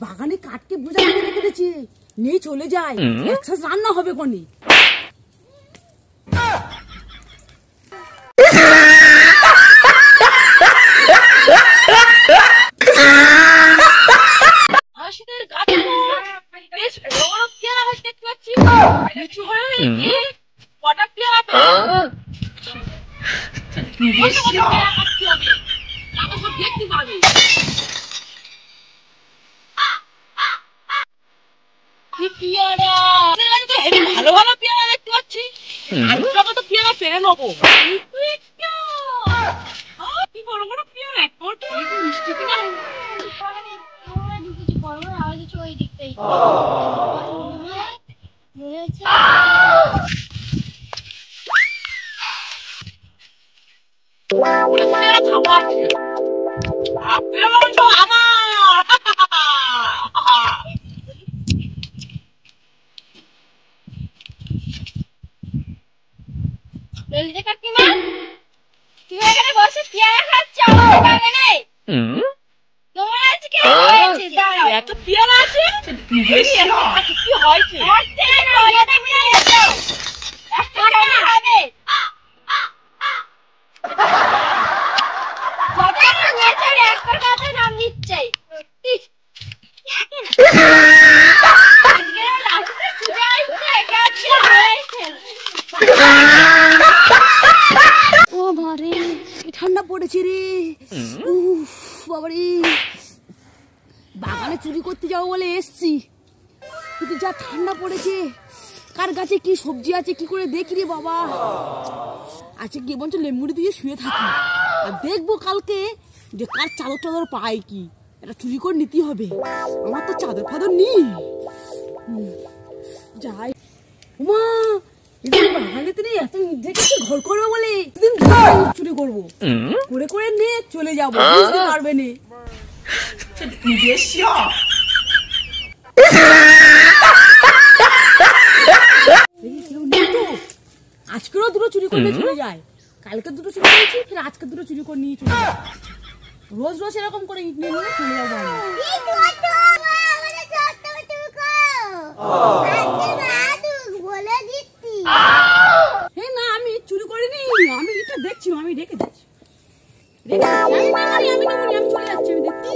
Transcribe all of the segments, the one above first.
বাগানে কাটকে বোঝা করে রেখে দিয়েছি, নিয়ে চলে যায়। আচ্ছা রান্না হবে কোনি। ভালো ভালো পেয়ারা দেখতে পাচ্ছি, তো পেয়ারা পেরে নেবো। বড় বড় পেয়ারা মিষ্টি কিনা ললিতা কাকিমা, তুমি এখানে বসে পেয়ারা খাচ্ছ? তোমার আজকে হয়েছে দাঁড়াও, এত পেয়ারা আছে কি হয়েছে? নাম দিচ্ছে ঠান্ডা পড়েছে রে, বাবারে। বাগানে চুরি করতে যাবো বলে এসছি, কিন্তু যা ঠান্ডা পড়েছে, কার গাছে কি সবজি আছে কি করে দেখি রে বাবা। আজকে গিয়ে বঞ্চ লেম্বুড়ি দিয়ে শুয়ে থাকি, আর দেখবো কালকে যে কার চাদর টাদর পায় কি, এটা চুরি করে নিতে হবে। আমার তো চাদর ফাদর নেই। যাই মা, বাগানেতে নেই, এত দেখেছি ঘর করবে বলে চুরি করবো, করে করে নিয়ে চলে যাবো, বুঝতে পারবে না। আজকেরও দুটো চুরি করে চলে যায়, কালকে দুটো চুরি করেছি, ফের আজকে দুটো চুরি করে নিয়ে চলে যায়। রোজ রোজ এরকম করে ইট নিয়ে নিয়ে চলে যাবো আমি। না আমি চুরি করিনি, আমি এটা দেখছি, আমি রেখে দিচ্ছি, আমি চলে যাচ্ছি, আমি দেখছি।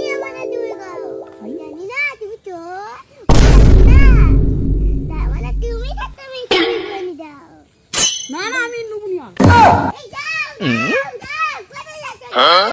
না না আমি নেবো না।